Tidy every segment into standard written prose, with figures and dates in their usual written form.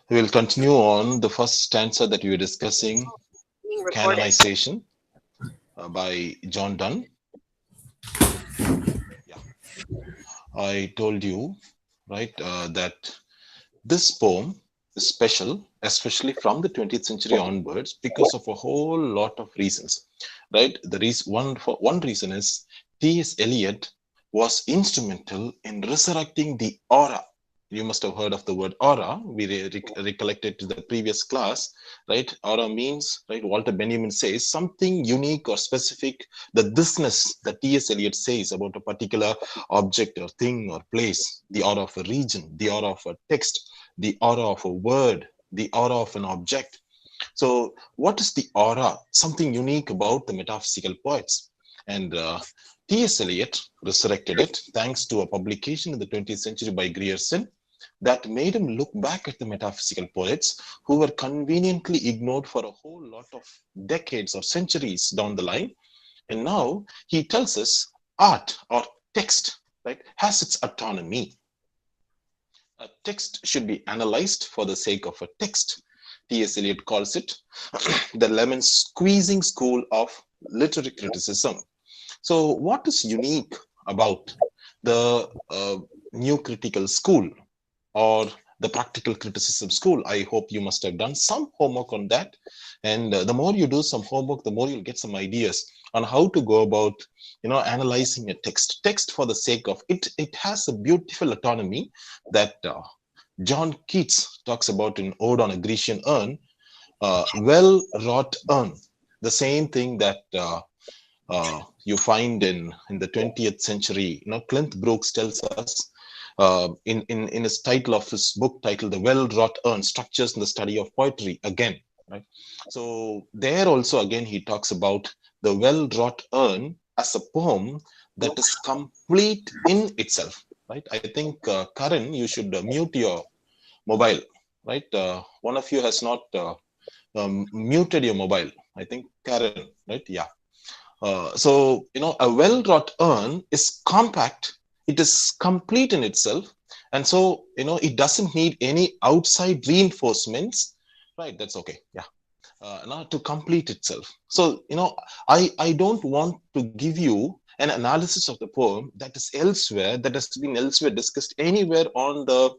We will continue on the first stanza that we were discussing, Being recorded. Canonization by John Donne. Yeah, I told you, right, that this poem is special, especially from the 20th century onwards, because of a whole lot of reasons, right? The reason one reason is T.S. Eliot was instrumental in resurrecting the aura. You must have heard of the word aura. We recollected to the previous class, right? Aura means, right? Walter Benjamin says something unique or specific. The thisness that T.S. Eliot says about a particular object or thing or place, the aura of a region, the aura of a text, the aura of a word, the aura of an object. So, what is the aura? Something unique about the metaphysical poets. And T.S. Eliot resurrected it thanks to a publication in the 20th century by Grierson that made him look back at the metaphysical poets who were conveniently ignored for a whole lot of decades or centuries down the line. And now he tells us art or text, right, has its autonomy. A text should be analyzed for the sake of a text. T.S. Eliot calls it the lemon squeezing school of literary criticism. So, what is unique about the new critical school or the practical criticism school? I hope you must have done some homework on that. And the more you do some homework, the more you'll get some ideas on how to go about, analyzing a text for the sake of it. It has a beautiful autonomy that John Keats talks about in Ode on a Grecian Urn, well wrought urn. The same thing that you find in the 20th century. Clint Brooks tells us in his title of his book titled The Well-Wrought Urn, Structures in the Study of Poetry, again, right? So there also, again, he talks about the well-wrought urn as a poem that is complete in itself, right? I think, Karan, you should mute your mobile, right? One of you has not muted your mobile. I think Karen, right? Yeah. So, a well-wrought urn is compact. It is complete in itself. And so, it doesn't need any outside reinforcements, right? That's okay. Yeah. Now to complete itself. So, I don't want to give you an analysis of the poem that is elsewhere, that has been elsewhere discussed anywhere on the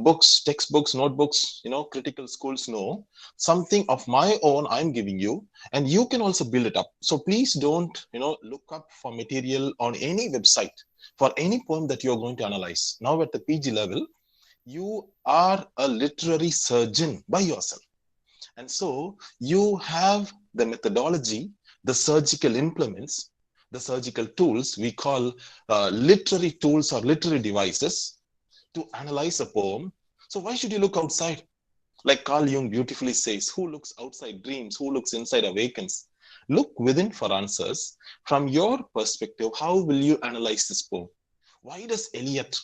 books, textbooks, notebooks, critical schools. No, something of my own I'm giving you, and you can also build it up. So please don't, look up for material on any website for any poem that you're going to analyze. Now at the PG level, you are a literary surgeon by yourself. And so you have the methodology, the surgical implements, the surgical tools we call literary tools or literary devices to analyze a poem. So why should you look outside? Like Carl Jung beautifully says, who looks outside dreams, who looks inside awakens. Look within for answers. From your perspective, how will you analyze this poem? Why does Eliot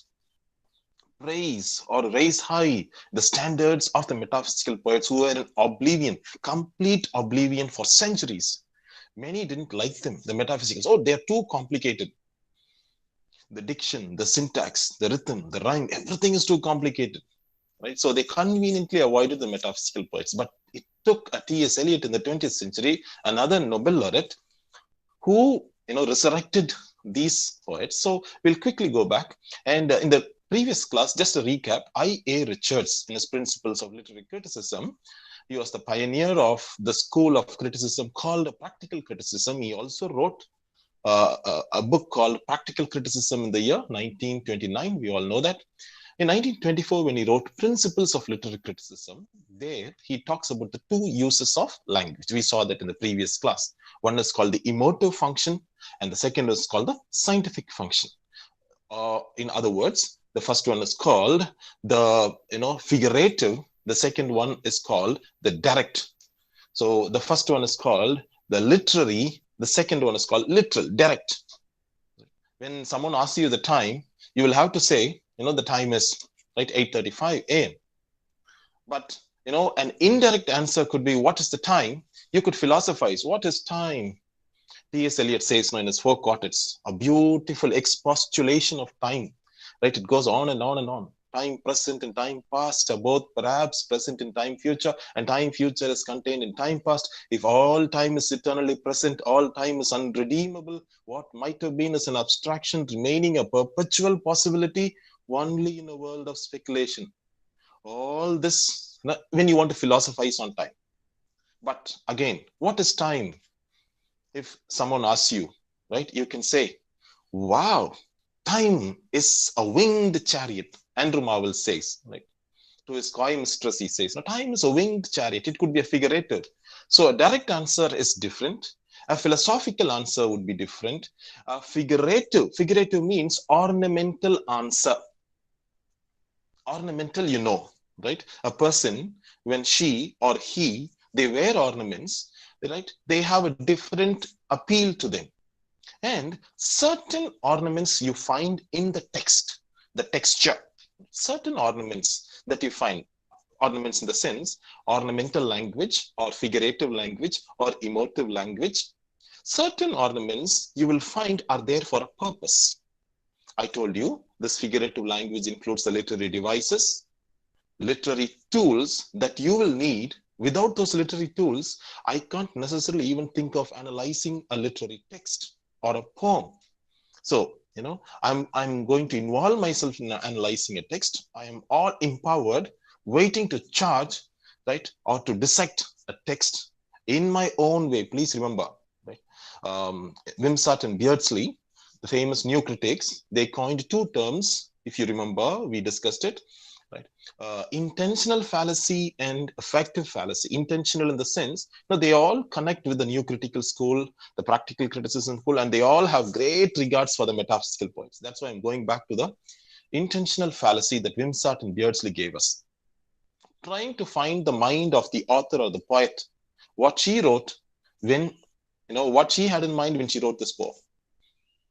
praise or raise high the standards of the metaphysical poets who were in oblivion, complete oblivion for centuries? Many didn't like them, the metaphysicals. Oh, they're too complicated. The diction, the syntax, the rhythm, the rhyme, everything is too complicated, right? So they conveniently avoided the metaphysical poets. But it took a T.S. Eliot in the 20th century, another Nobel laureate, who resurrected these poets. So we'll quickly go back. And in the previous class, just a recap, I.A. Richards, in his Principles of Literary Criticism, he was the pioneer of the school of criticism called practical criticism. He also wrote a book called Practical Criticism in the year 1929. We all know that. In 1924, when he wrote Principles of Literary Criticism, there he talks about the two uses of language. We saw that in the previous class. One is called the emotive function, and the second is called the scientific function. In other words, the first one is called the figurative. The second one is called the direct. So the first one is called the literary. The second one is called literal, direct. When someone asks you the time, you will have to say, the time is right 8:35 a.m. But an indirect answer could be, what is the time? You could philosophize, what is time? T.S. Eliot says in his four quartets, a beautiful expostulation of time, right? It goes on and on and on. time present and time past are both perhaps present in time future, and time future is contained in time past. If all time is eternally present, all time is unredeemable. What might have been is an abstraction remaining a perpetual possibility only in a world of speculation. All this when you want to philosophize on time. But again, what is time? If someone asks you, right, you can say, wow, time is a winged chariot. Andrew Marvell says, right, to his coy mistress, he says, no, time is a winged chariot. It could be a figurative. So a direct answer is different. A philosophical answer would be different. A figurative means ornamental answer. Ornamental, right? A person, when she or he, they wear ornaments, right? They have a different appeal to them. And certain ornaments you find in the text, the texture, certain ornaments that you find, ornaments in the sense, ornamental language or figurative language or emotive language, certain ornaments you will find are there for a purpose. I told you this figurative language includes the literary devices, literary tools that you will need. Without those literary tools, I can't necessarily even think of analyzing a literary text or a poem. So, I'm going to involve myself in analyzing a text. I am all empowered, waiting to charge, right, or to dissect a text in my own way. Please remember, right? Wimsatt and Beardsley, the famous new critics, they coined two terms. If you remember, we discussed it. Right. Intentional fallacy and effective fallacy. Intentional in the sense, they all connect with the new critical school, the practical criticism school, and they all have great regards for the metaphysical points. That's why I'm going back to the intentional fallacy that Wimsatt and Beardsley gave us. Trying to find the mind of the author or the poet, what she wrote when, what she had in mind when she wrote this poem.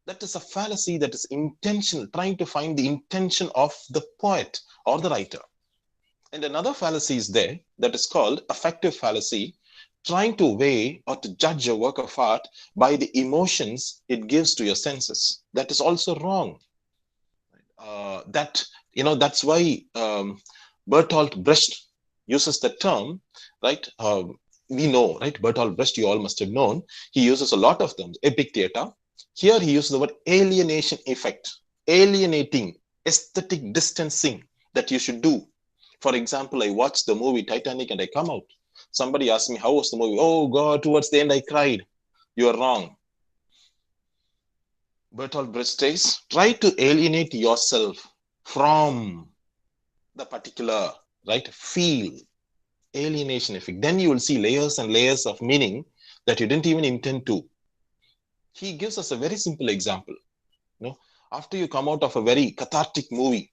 That is a fallacy that is intentional, trying to find the intention of the poet or the writer. And another fallacy is there that is called affective fallacy, trying to weigh or to judge a work of art by the emotions it gives to your senses. That is also wrong. That's why Bertolt Brecht uses the term, right? We know, right? Bertolt Brecht, you all must have known. He uses a lot of terms. Epic theater. Here he uses the word alienation effect, alienating, aesthetic distancing that you should do. For example, I watched the movie Titanic and I come out. Somebody asked me, how was the movie? Oh God, towards the end I cried. You are wrong. Bertolt Brecht says, try to alienate yourself from the particular, right, feel, alienation effect. Then you will see layers and layers of meaning that you didn't even intend to. He gives us a very simple example. After you come out of a very cathartic movie,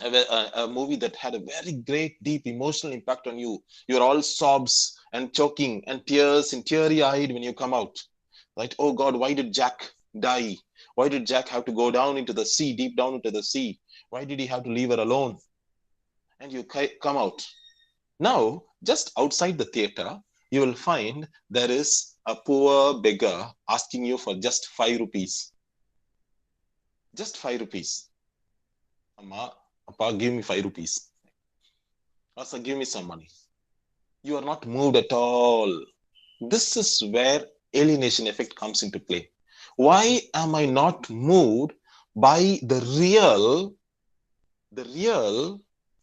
a movie that had a very great, deep emotional impact on you, you're all sobs and choking and tears and teary-eyed when you come out, right? Oh God, why did Jack die? Why did Jack have to go down into the sea, deep down into the sea? Why did he have to leave her alone? And you come out. Now, just outside the theater, you will find there is a poor beggar asking you for just 5 rupees. Just 5 rupees. Amma, Appa, give me 5 rupees. Also, give me some money. You are not moved at all. This is where alienation effect comes into play. Why am I not moved by the real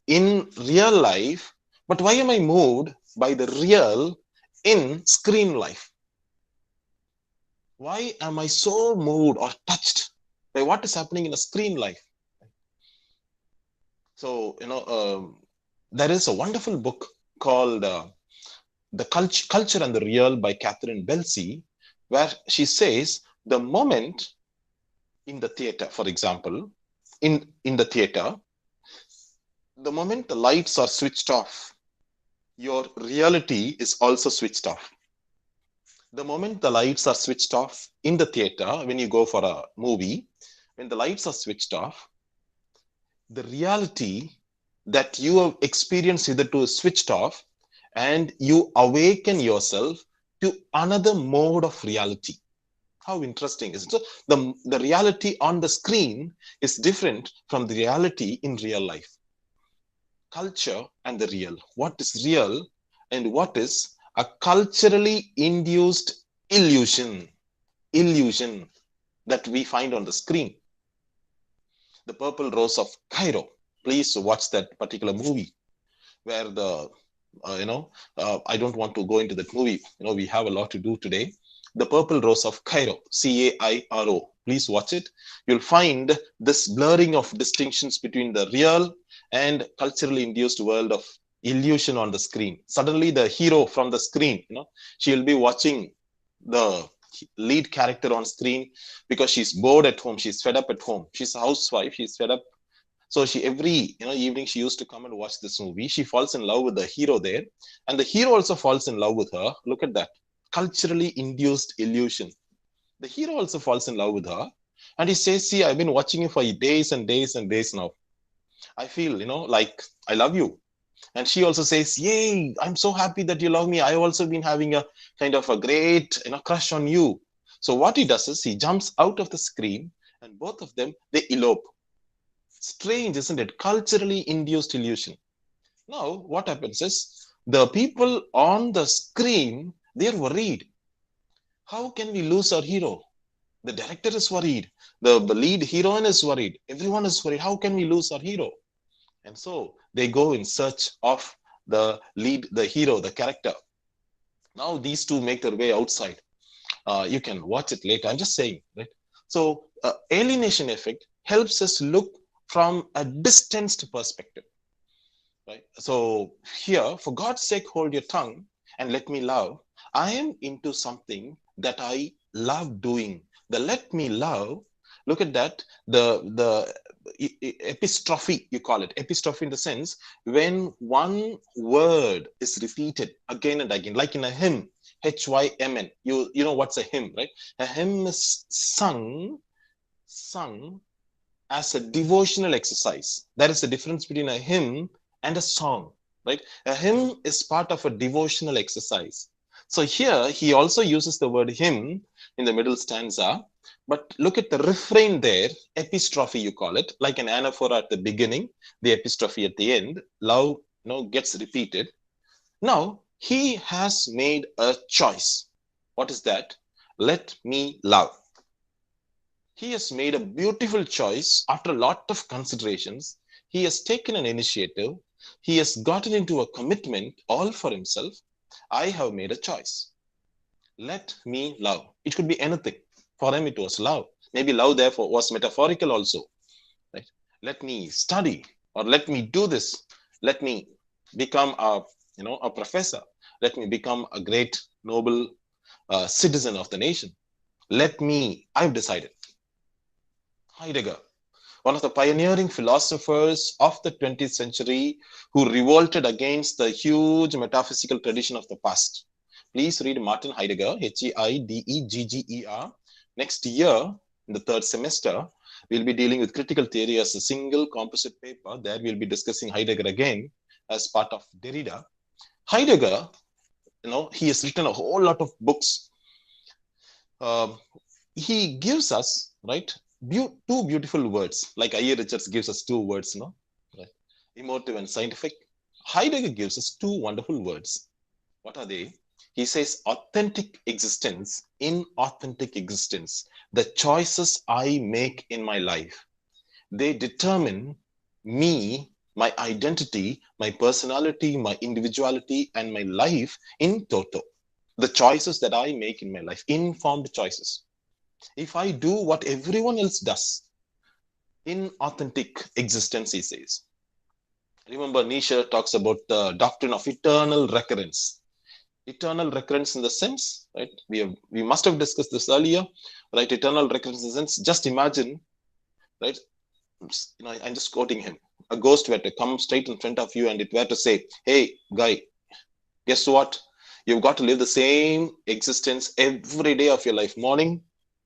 in real life, but why am I moved by the real in screen life? Why am I so moved or touched by what is happening in a screen life? So, there is a wonderful book called The Culture and the Real by Catherine Belsey, where she says the moment in the theater, for example, in the theater, the moment the lights are switched off, your reality is also switched off. The moment the lights are switched off in the theater, when you go for a movie, when the lights are switched off, the reality that you have experienced hitherto is switched off, and you awaken yourself to another mode of reality. How interesting is it? So the reality on the screen is different from the reality in real life. Culture and the real. What is real and what is a culturally induced illusion? Illusion that we find on the screen. The Purple Rose of Cairo. Please watch that particular movie where I don't want to go into that movie. We have a lot to do today. The Purple Rose of Cairo, Cairo. Please watch it. You'll find this blurring of distinctions between the real and culturally induced world of illusion on the screen. Suddenly, the hero from the screen, she'll be watching the lead character on screen because she's bored at home. She's fed up at home. She's a housewife. She's fed up. So she every evening she used to come and watch this movie. She falls in love with the hero there, and the hero also falls in love with her. Look at that culturally induced illusion. The hero also falls in love with her, and he says, "See, I've been watching you for days and days and days now. I feel, like I love you." And she also says, "Yay! I'm so happy that you love me. I've also been having a kind of a great, crush on you." So what he does is he jumps out of the screen, and both of them they elope. Strange, isn't it? Culturally induced illusion. Now, what happens is the people on the screen, they're worried. How can we lose our hero? The director is worried. The lead heroine is worried. Everyone is worried. How can we lose our hero? And so they go in search of the lead, the hero, the character. Now these two make their way outside. You can watch it later. I'm just saying, right? So alienation effect helps us look from a distanced perspective, right? So here, for God's sake, hold your tongue and let me love. I am into something that I love doing. The let me love, look at that, the epistrophe, you call it. Epistrophe in the sense, when one word is repeated again and again, like in a hymn, Hymn. You know what's a hymn, right? A hymn is sung as a devotional exercise. There is a difference between a hymn and a song, right? A hymn is part of a devotional exercise. So here he also uses the word hymn in the middle stanza, but look at the refrain there, epistrophe you call it, like an anaphora at the beginning, the epistrophe at the end, love gets repeated. Now he has made a choice. What is that? Let me love. He has made a beautiful choice after a lot of considerations. He has taken an initiative. He has gotten into a commitment all for himself. I have made a choice. Let me love. It could be anything. For him, it was love. Maybe love, therefore, was metaphorical also. Right? Let me study, or let me do this. Let me become a professor. Let me become a great, noble citizen of the nation. I've decided. Heidegger, one of the pioneering philosophers of the 20th century who revolted against the huge metaphysical tradition of the past. Please read Martin Heidegger, Heidegger. Next year, in the third semester, we'll be dealing with critical theory as a single composite paper. There we'll be discussing Heidegger again as part of Derrida. Heidegger, he has written a whole lot of books. He gives us, right, two beautiful words, like I.A. Richards gives us two words, right? Emotive and scientific. Heidegger gives us two wonderful words. What are they? He says authentic existence, inauthentic existence. The choices I make in my life, they determine me, my identity, my personality, my individuality, and my life in toto. The choices that I make in my life, informed choices. If I do what everyone else does, inauthentic existence, he says. Remember, Nietzsche talks about the doctrine of eternal recurrence. Eternal recurrence in the sense, right? We must have discussed this earlier, right? Eternal recurrence in the sense, just imagine, right? I'm just quoting him. A ghost were to come straight in front of you and it were to say, "Hey, guy, guess what? You've got to live the same existence every day of your life. Morning,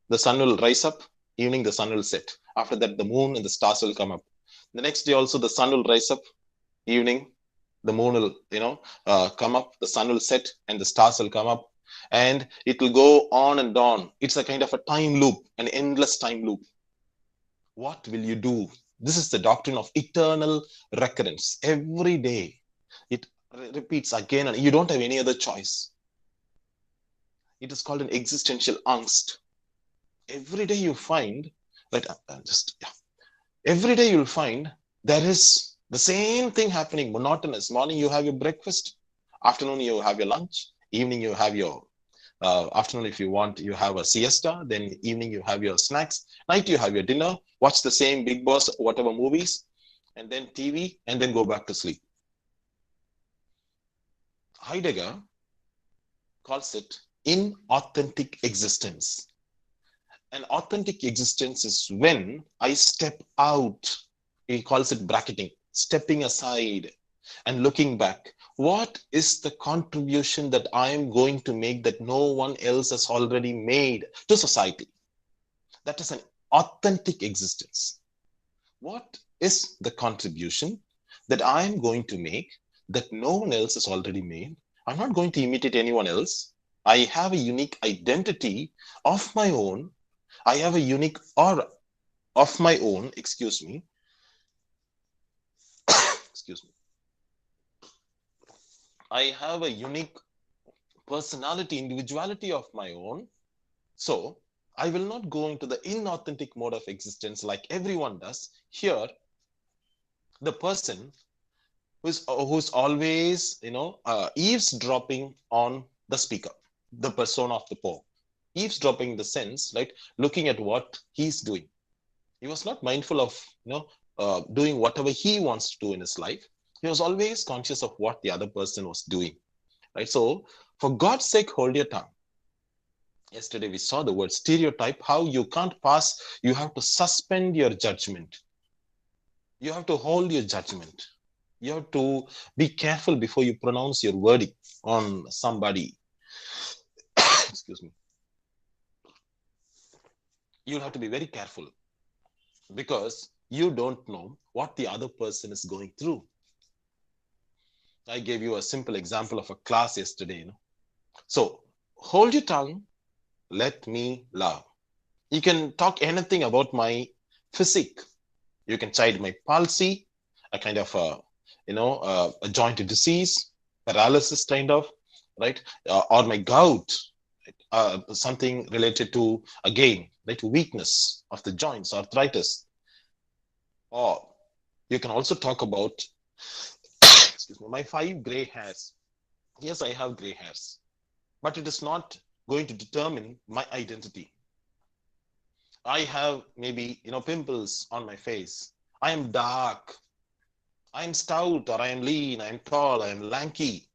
the sun will rise up. Evening, the sun will set. After that, the moon and the stars will come up. The next day also, the sun will rise up. Evening, the moon will, come up. The sun will set and the stars will come up. and it will go on and on. It's a kind of a time loop, an endless time loop. What will you do? This is the doctrine of eternal recurrence. Every day it repeats again, and you don't have any other choice. It is called an existential angst. Every day you find, right? Every day you'll find there is the same thing happening, monotonous. Morning you have your breakfast, afternoon you have your lunch, evening you have your afternoon, if you want, you have a siesta, then evening you have your snacks, night you have your dinner, watch the same Big Boss, whatever movies, and then TV, and then go back to sleep. Heidegger calls it inauthentic existence. An authentic existence is when I step out. He calls it bracketing, stepping aside and looking back. What is the contribution that I am going to make that no one else has already made to society? That is an authentic existence. What is the contribution that I am going to make that no one else has already made? I'm not going to imitate anyone else. I have a unique identity of my own. I have a unique aura of my own, excuse me. Excuse me. I have a unique personality, individuality of my own. So I will not go into the inauthentic mode of existence like everyone does. Here, the person who's always, eavesdropping on the speaker, the persona of the poem. Eavesdropping in the sense, right, looking at what he's doing. He was not mindful of, doing whatever he wants to do in his life. He was always conscious of what the other person was doing, right? So, for God's sake, hold your tongue. Yesterday, we saw the word stereotype, how you can't pass, you have to suspend your judgment. You have to hold your judgment. You have to be careful before you pronounce your verdict on somebody. Excuse me. You'll have to be very careful because you don't know what the other person is going through. I gave you a simple example of a class yesterday. So hold your tongue, let me love. You can talk anything about my physique. You can chide my palsy, a kind of a joint disease, paralysis kind of, right? Or my gout, something related to, again, like weakness of the joints, arthritis. Or you can also talk about, excuse me, my 5 gray hairs. Yes, I have gray hairs, but it is not going to determine my identity. I have maybe, pimples on my face. I am dark. I am stout, or I am lean. I am tall. I am lanky.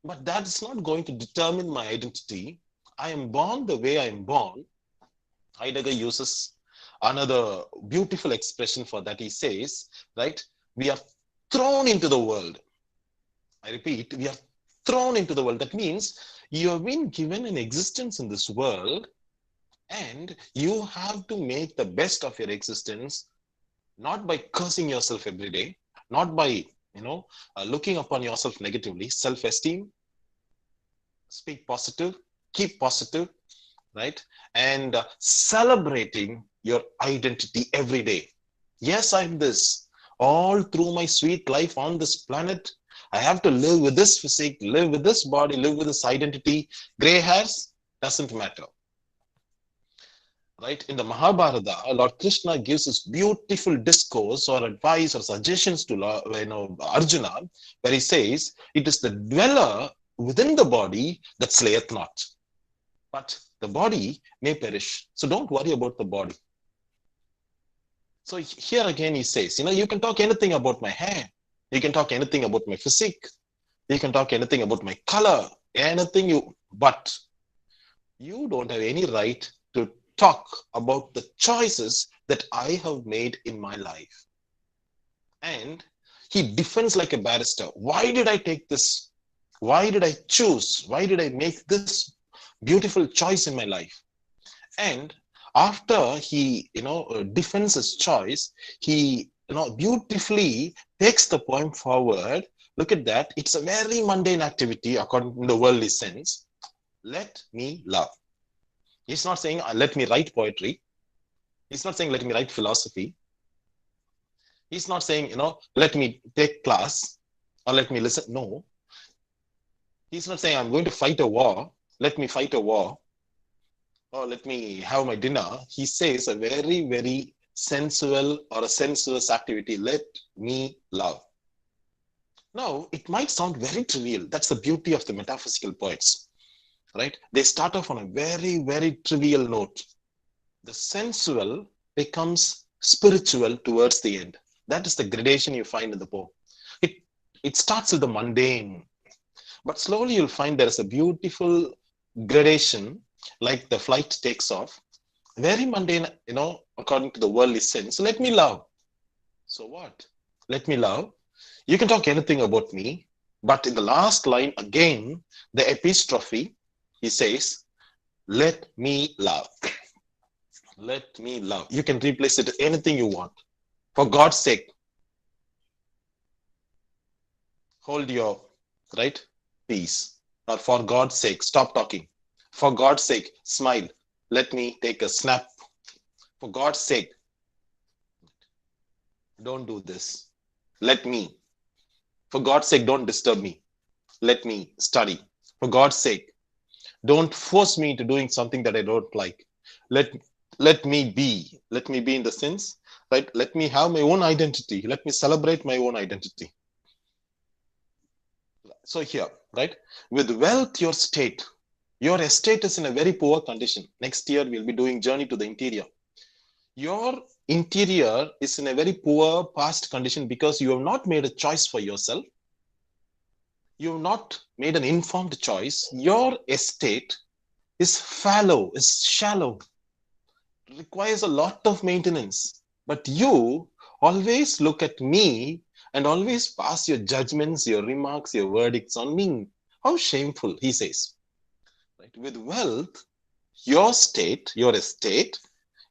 But that is not going to determine my identity. I am born the way I am born. Heidegger uses another beautiful expression for that. He says, right, we are thrown into the world. I repeat, we are thrown into the world. That means you have been given an existence in this world, and you have to make the best of your existence, not by cursing yourself every day, not by, looking upon yourself negatively. Self-esteem, speak positive, keep positive, right? And celebrating your identity every day. Yes, I'm this. All through my sweet life on this planet, I have to live with this physique, live with this body, live with this identity. Gray hairs, doesn't matter. Right? In the Mahabharata, Lord Krishna gives this beautiful discourse or advice or suggestions to Arjuna, where he says, it is the dweller within the body that slayeth not. But the body may perish. So don't worry about the body. So here again he says, you can talk anything about my hair. You can talk anything about my physique. You can talk anything about my color. But you don't have any right to talk about the choices that I have made in my life. And he defends like a barrister. Why did I take this? Why did I choose? Why did I make this beautiful choice in my life? And after he, defends his choice, he, beautifully takes the poem forward. Look at that. It's a very mundane activity according to the worldly sense. Let me love. He's not saying, let me write poetry. He's not saying, let me write philosophy. He's not saying, let me take class or let me listen. No. He's not saying, I'm going to fight a war. Let me fight a war or let me have my dinner. He says a very, very sensual or a sensuous activity. Let me love. Now, it might sound very trivial. That's the beauty of the metaphysical poets, right? They start off on a very, very trivial note. The sensual becomes spiritual towards the end. That is the gradation you find in the poem. It starts with the mundane, but slowly you'll find there is a beautiful gradation, like the flight takes off. Very mundane, according to the worldly sense. Let me love. So what? Let me love. You can talk anything about me, but in the last line, again, the epistrophe, he says, let me love. Let me love. You can replace it with anything you want. For God's sake, hold your peace. Or for God's sake, stop talking. For God's sake, smile. Let me take a snap. For God's sake, don't do this. Let me. For God's sake, don't disturb me. Let me study. For God's sake, don't force me into doing something that I don't like. Let me be. Let me be in the sense, right? Let me have my own identity. Let me celebrate my own identity. So here, right? With wealth, your estate is in a very poor condition. Next year, we'll be doing Journey to the Interior. Your interior is in a very poor past condition because you have not made a choice for yourself. You have not made an informed choice. Your estate is fallow, is shallow, requires a lot of maintenance. But you always look at me and always pass your judgments, your remarks, your verdicts on me. How shameful, he says. Right? With wealth, your estate,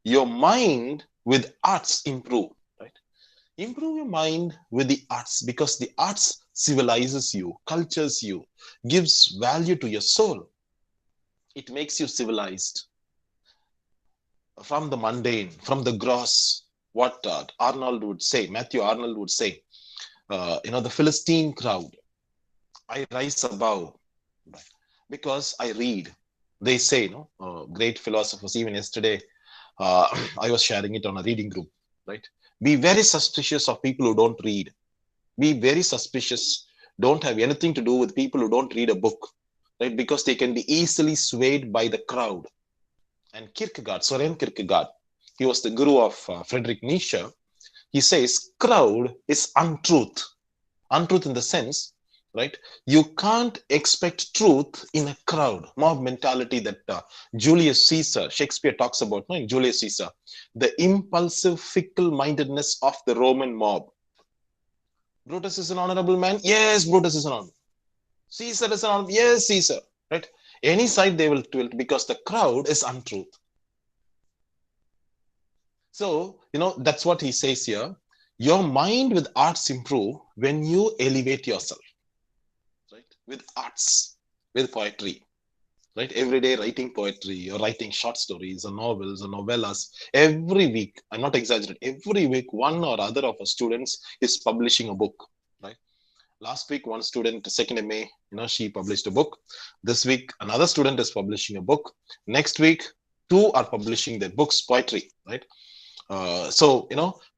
your mind with arts improve. Right? Improve your mind with the arts because the arts civilizes you, cultures you, gives value to your soul. It makes you civilized. From the mundane, from the gross, what Matthew Arnold would say, the Philistine crowd, I rise above because I read. They say, great philosophers, even yesterday, I was sharing it on a reading group, right? Be very suspicious of people who don't read. Be very suspicious. Don't have anything to do with people who don't read a book, right? Because they can be easily swayed by the crowd. And Soren Kierkegaard, he was the guru of Friedrich Nietzsche. He says, crowd is untruth. Untruth in the sense, right? You can't expect truth in a crowd. Mob mentality that Julius Caesar, Shakespeare talks about, in Julius Caesar, the impulsive, fickle-mindedness of the Roman mob. Brutus is an honorable man. Yes, Brutus is an honorable. Caesar is an honorable. Yes, Caesar. Right? Any side they will tilt because the crowd is untruth. So, that's what he says here. Your mind with arts improve when you elevate yourself. Right? With arts, with poetry. Right? Every day writing poetry or writing short stories or novels or novellas. Every week, I'm not exaggerating, every week one or other of our students is publishing a book. Right? Last week, one student, second MA, she published a book. This week, another student is publishing a book. Next week, two are publishing their books, poetry, right? So,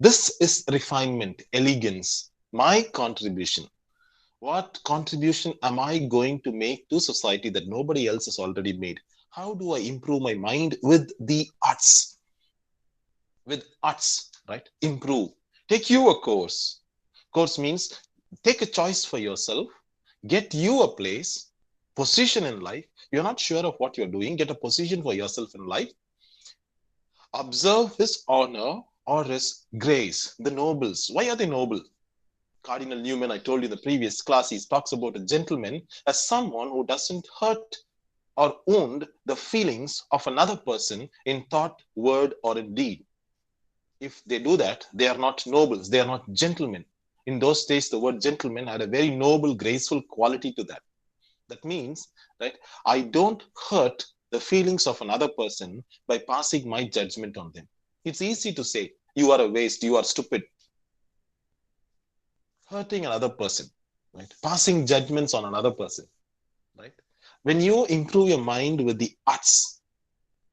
this is refinement, elegance, my contribution. What contribution am I going to make to society that nobody else has already made? How do I improve my mind with the arts? With arts, right? Improve. Take you a course. Course means take a choice for yourself, get you a place, position in life. You're not sure of what you're doing, get a position for yourself in life. Observe his honor or his grace, the nobles. Why are they noble? Cardinal Newman, I told you in the previous class, he talks about a gentleman as someone who doesn't hurt or wound the feelings of another person in thought, word, or in deed. If they do that, they are not nobles, they are not gentlemen. In those days, the word gentleman had a very noble, graceful quality to that. That means, right, I don't hurt the feelings of another person by passing my judgment on them. It's easy to say, you are a waste, you are stupid. Hurting another person, right? Passing judgments on another person, right? When you improve your mind with the arts,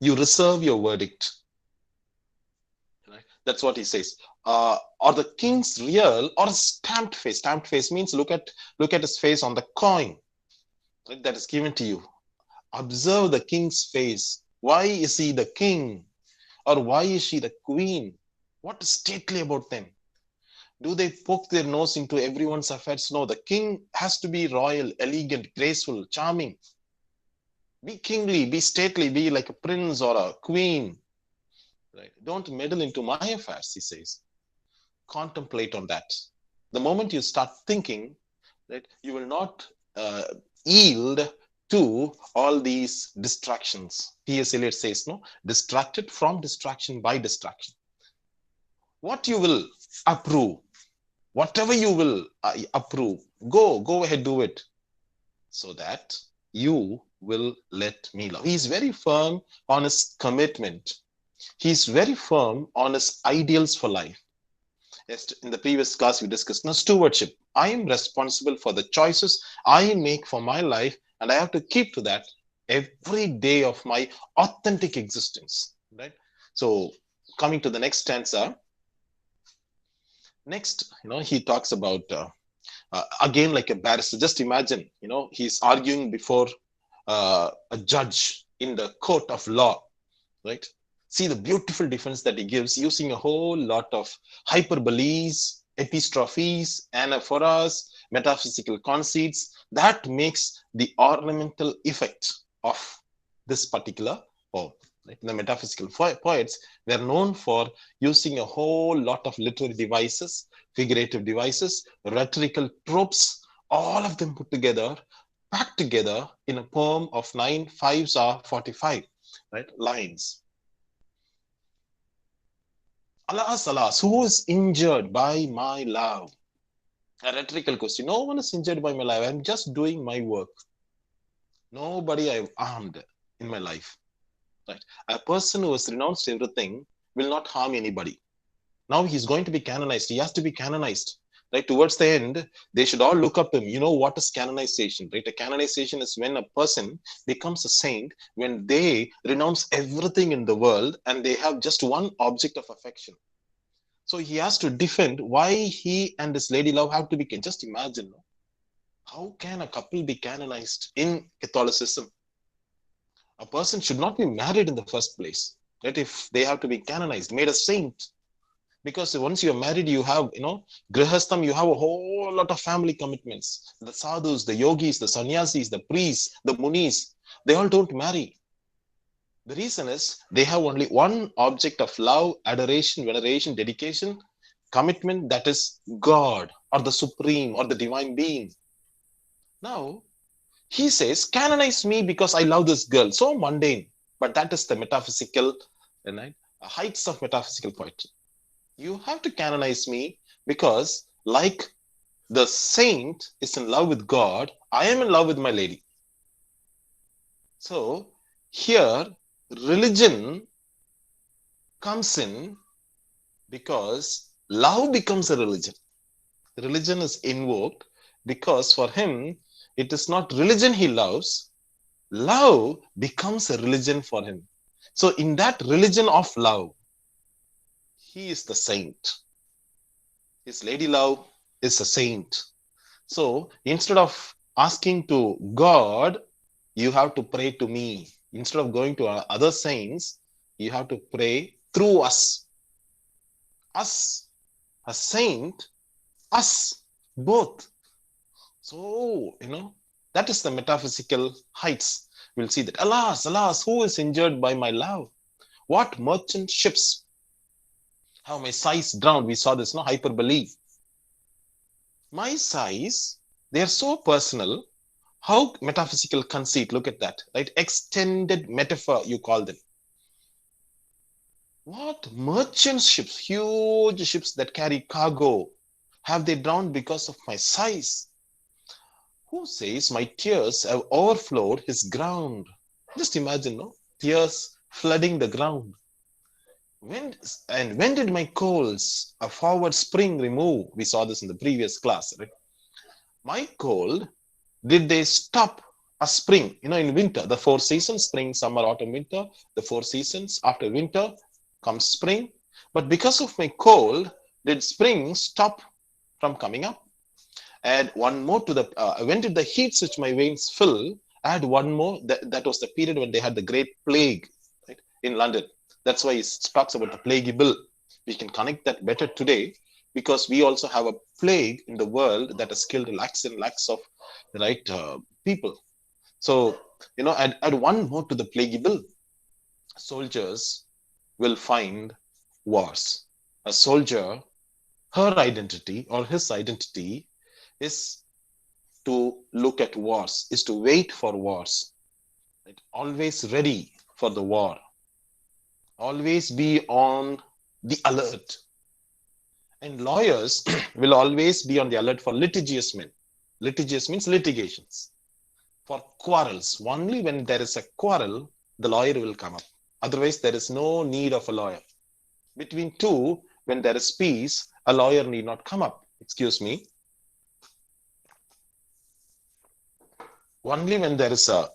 you reserve your verdict. Right? That's what he says. Or the king's real or stamped face. Stamped face means look at his face on the coin, right, that is given to you. Observe the king's face. Why is he the king? Or why is she the queen? What is stately about them? Do they poke their nose into everyone's affairs? No, the king has to be royal, elegant, graceful, charming. Be kingly, be stately, be like a prince or a queen. Right? Don't meddle into my affairs, he says. Contemplate on that. The moment you start thinking, right, you will not yield to all these distractions. T.S. Eliot says, no, distracted from distraction by distraction. What you will approve, whatever you will approve, go ahead, do it, so that you will let me love. He's very firm on his commitment. He's very firm on his ideals for life. Yes, in the previous class, we discussed stewardship. I am responsible for the choices I make for my life, and I have to keep to that every day of my authentic existence. Right? So, coming to the next stanza, next, he talks about again, like a barrister. Just imagine, he's arguing before a judge in the court of law, right? See the beautiful defense that he gives using a whole lot of hyperboles, epistrophes, anaphoras, metaphysical conceits. That makes the ornamental effect of this particular poem. Right? The metaphysical poets were known for using a whole lot of literary devices, figurative devices, rhetorical tropes, all of them put together, packed together in a poem of 9 5s or 45, right, lines. Alas, alas, who is injured by my love? A rhetorical question. No one is injured by my life. I'm just doing my work. Nobody I've harmed in my life. Right? A person who has renounced everything will not harm anybody. Now he's going to be canonized. He has to be canonized. Right? Towards the end, they should all look up to him. You know what is canonization? Right? A canonization is when a person becomes a saint when they renounce everything in the world and they have just one object of affection. So he has to defend why he and his lady love have to be. Just imagine, how can a couple be canonized in Catholicism? A person should not be married in the first place, right? If they have to be canonized, made a saint. Because once you're married, you have, grihastham, you have a whole lot of family commitments. The sadhus, the yogis, the sannyasis, the priests, the munis, they all don't marry. The reason is they have only one object of love, adoration, veneration, dedication, commitment, that is God or the Supreme or the Divine Being. Now, he says, canonize me because I love this girl. So mundane. But that is the metaphysical, right, heights of metaphysical poetry. You have to canonize me because, like the saint is in love with God, I am in love with my lady. So here, religion comes in because love becomes a religion. Religion is invoked because for him, it is not religion he loves. Love becomes a religion for him. So in that religion of love, he is the saint. His lady love is a saint. So instead of asking to God, you have to pray to me. Instead of going to other saints, you have to pray through us. Us, a saint, us, both. So, that is the metaphysical heights. We'll see that. Alas, alas, who is injured by my love? What merchant ships have my sighs drowned? We saw this, hyperbole. My sighs, they are so personal. How metaphysical conceit, look at that, right? Extended metaphor, you call them. What merchant ships, huge ships that carry cargo, have they drowned because of my sighs? Who says my tears have overflowed his ground? Just imagine, no? Tears flooding the ground. When did my coals a forward spring remove? We saw this in the previous class, right? My cold, did they stop a spring? In winter, the four seasons, spring, summer, autumn, winter, the four seasons. After winter comes spring. But because of my cold, did spring stop from coming up? Add one more to the, when did the heat which my veins fill? Add one more. That was the period when they had the Great Plague, right, in London. That's why it talks about the plaguey bill. We can connect that better today because we also have a plague in the world that has killed lakhs and lakhs of people. So, add one more to the plaguey bill. Soldiers will find wars. A soldier, her identity or his identity is to look at wars, is to wait for wars, right? Always ready for the war. Always be on the alert. And lawyers will always be on the alert for litigious men. Litigious means litigations. For quarrels. Only when there is a quarrel, the lawyer will come up. Otherwise, there is no need of a lawyer. Between two, when there is peace, a lawyer need not come up. Excuse me. Only when there is a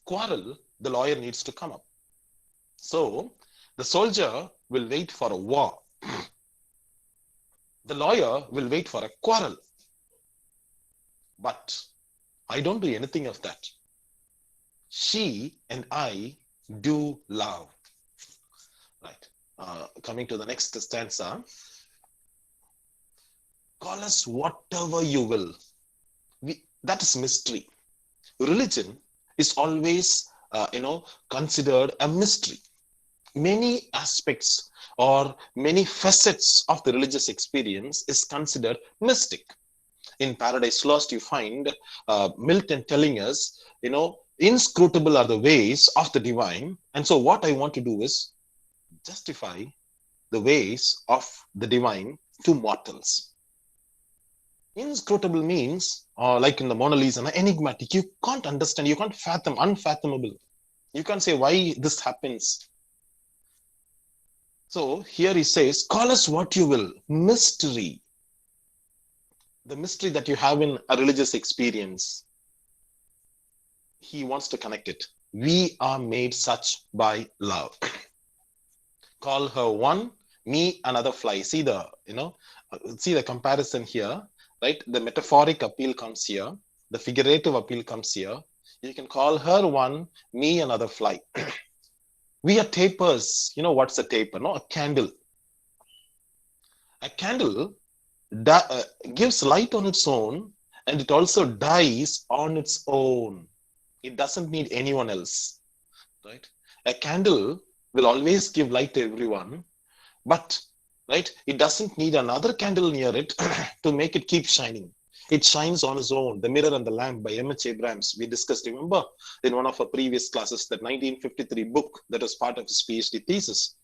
quarrel, the lawyer needs to come up. So, the soldier will wait for a war. The lawyer will wait for a quarrel. But I don't do anything of that. She and I do love. Right. Coming to the next stanza. Call us whatever you will. That is mystery. Religion is always, considered a mystery. Many aspects or many facets of the religious experience is considered mystic. In Paradise Lost, you find Milton telling us, inscrutable are the ways of the divine. And so what I want to do is justify the ways of the divine to mortals. Inscrutable means, like in the Mona Lisa, enigmatic. You can't understand, you can't fathom, unfathomable. You can't say why this happens. So here he says, call us what you will, mystery. The mystery that you have in a religious experience. He wants to connect it. We are made such by love. Call her one, me another fly. See the comparison here. Right? The metaphoric appeal comes here. The figurative appeal comes here. You can call her one, me another fly. We are tapers. You know what's a taper? No, a candle. A candle gives light on its own, and it also dies on its own. It doesn't need anyone else. Right? A candle will always give light to everyone, but right? It doesn't need another candle near it to make it keep shining. It shines on its own. The Mirror and the Lamp by M.H. Abrams. We discussed, remember, in one of our previous classes, that 1953 book that was part of his PhD thesis.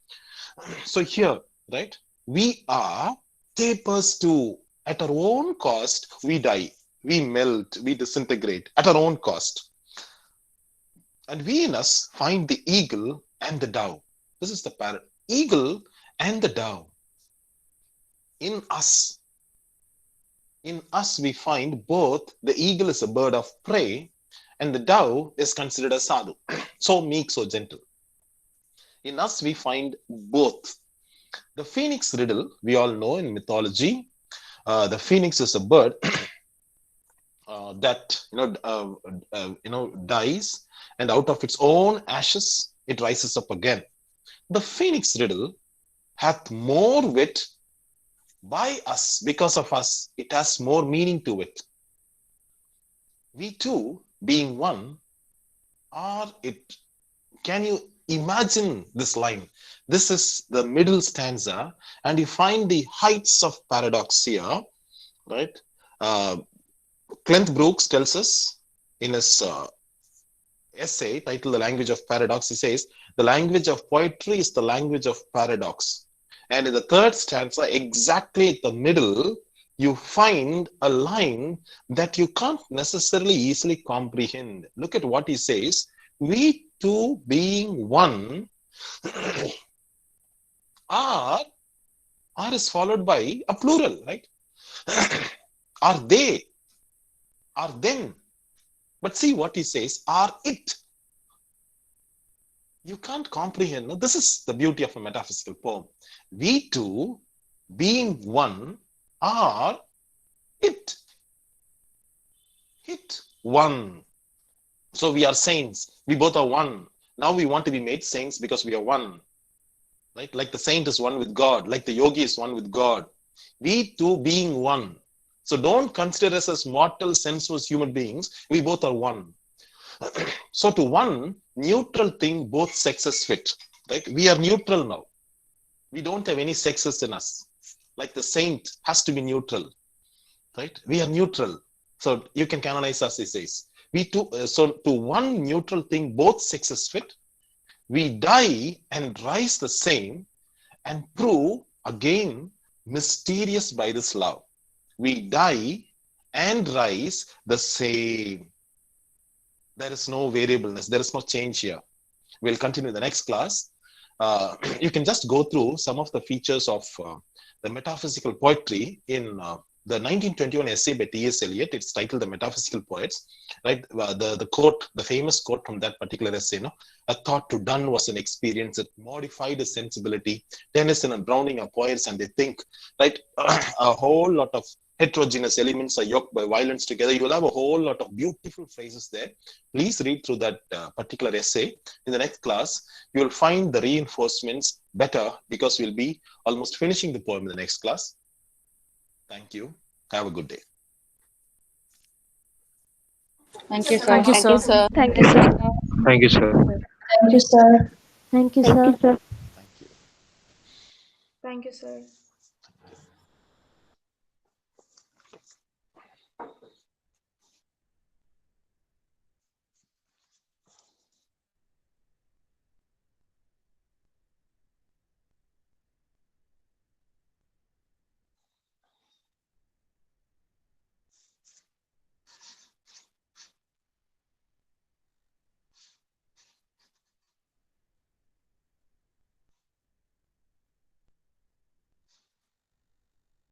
So here, right, we are tapers too. At our own cost, we die, we melt, we disintegrate at our own cost. And we in us find the eagle and the dove. This is the parrot. Eagle and the dove. In us we find both. The eagle is a bird of prey and the dove is considered a sadhu, so meek, so gentle. In us we find both. The Phoenix Riddle, we all know in mythology, the phoenix is a bird that dies, and out of its own ashes it rises up again. The Phoenix Riddle hath more wit by us, because of us, it has more meaning to it. We two, being one, are it. Can you imagine this line? This is the middle stanza, and you find the heights of paradox here, right? Clent Brooks tells us in his essay titled The Language of Paradox, he says, the language of poetry is the language of paradox. And in the third stanza, exactly at the middle, you find a line that you can't necessarily easily comprehend. Look at what he says. We two being one are is followed by a plural, right? Are they, are them. But see what he says, are it. You can't comprehend. No? This is the beauty of a metaphysical poem. We two, being one, are it. It, one. So we are saints. We both are one. Now we want to be made saints because we are one. Right? Like the saint is one with God, like the yogi is one with God. We two being one. So don't consider us as mortal, sensuous human beings. We both are one. So to one neutral thing, both sexes fit. Right? We are neutral now. We don't have any sexes in us. Like the saint has to be neutral. Right? We are neutral. So you can canonize us, he says. We two, so to one neutral thing, both sexes fit. We die and rise the same and prove again mysterious by this love. We die and rise the same. There is no variableness. There is no change here. We'll continue in the next class. You can just go through some of the features of the metaphysical poetry in the 1921 essay by T.S. Eliot. It's titled The Metaphysical Poets. Right? The quote, the famous quote from that particular essay, a thought to Donne was an experience that modified his sensibility. Tennyson and Browning are poets and they think, right? A whole lot of heterogeneous elements are yoked by violence together. You will have a whole lot of beautiful phrases there. Please read through that particular essay. In the next class, you will find the reinforcements better because we'll be almost finishing the poem in the next class. Thank you. Have a good day. Thank you, sir. Thank you, Thank you, sir. sir. Thank you, sir. Thank you, sir. Thank you, sir. Thank you, Thank you, sir. sir. Thank you. Thank you, sir.